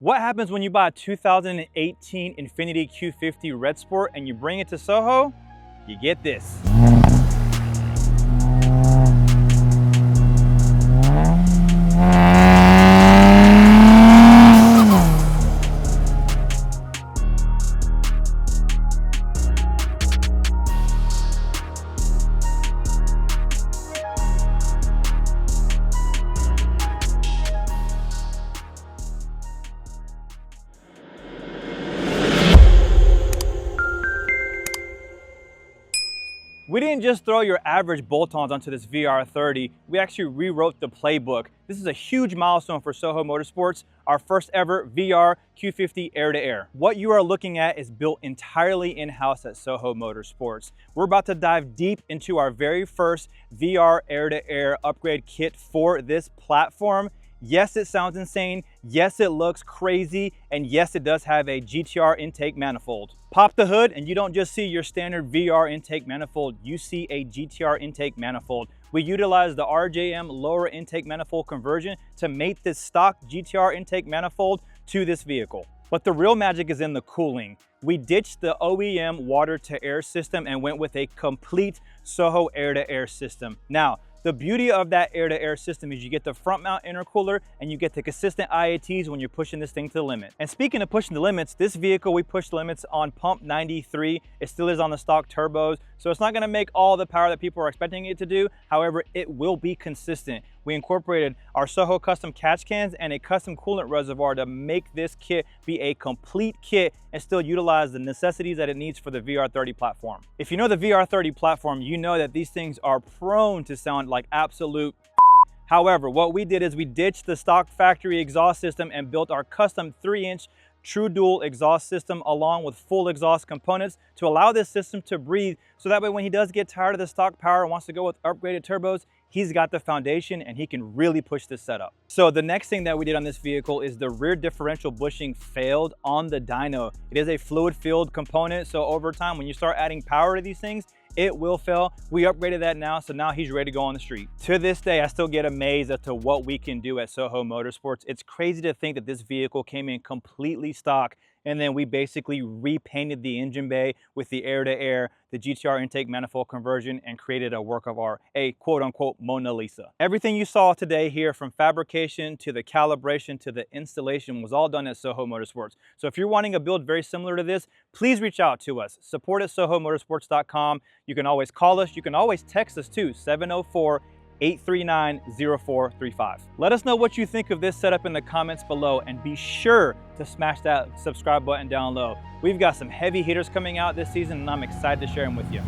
What happens when you buy a 2018 INFINITI Q50 Red Sport and you bring it to SOHO? You get this. We didn't just throw your average bolt-ons onto this VR30, we actually rewrote the playbook. This is a huge milestone for SOHO Motorsports, our first ever VR Q50 air-to-air. What you are looking at is built entirely in-house at SOHO Motorsports. We're about to dive deep into our very first VR air-to-air upgrade kit for this platform. Yes, it sounds insane. Yes, it looks crazy. And yes, it does have a GTR intake manifold. Pop the hood and you don't just see your standard VR intake manifold, you see a GTR intake manifold. We utilize the RJM lower intake manifold conversion to mate this stock GTR intake manifold to this vehicle. But the real magic is in the cooling. We ditched the OEM water-to-air system and went with a complete SOHO air-to-air system. Now, the beauty of that air-to-air system is you get the front mount intercooler and you get the consistent IATs when you're pushing this thing to the limit. And speaking of pushing the limits, this vehicle, we pushed limits on pump 93. It still is on the stock turbos, so it's not gonna make all the power that people are expecting it to do. However, it will be consistent. We incorporated our SOHO custom catch cans and a custom coolant reservoir to make this kit be a complete kit and still utilize the necessities that it needs for the VR30 platform. If you know the VR30 platform, you know that these things are prone to sound like absolute. However, what we did is we ditched the stock factory exhaust system and built our custom 3-inch true dual exhaust system along with full exhaust components to allow this system to breathe, so that way when he does get tired of the stock power and wants to go with upgraded turbos, he's got the foundation and he can really push this setup. So the next thing that we did on this vehicle is the rear differential bushing failed on the dyno. It is a fluid filled component, so over time when you start adding power to these things, it will fail. We upgraded that now, so now he's ready to go on the street. To this day, I still get amazed as to what we can do at SOHO Motorsports. It's crazy to think that this vehicle came in completely stock and then we basically repainted the engine bay with the air-to-air, the GTR intake manifold conversion, and created a work of art, a quote-unquote Mona Lisa. Everything you saw today here, from fabrication to the calibration to the installation, was all done at SOHO Motorsports. So if you're wanting a build very similar to this, please reach out to us. Support at SOHOmotorsports.com. You can always call us. You can always text us too, 704-839-0435. Let us know what you think of this setup in the comments below, and be sure to smash that subscribe button down low. We've got some heavy hitters coming out this season and I'm excited to share them with you.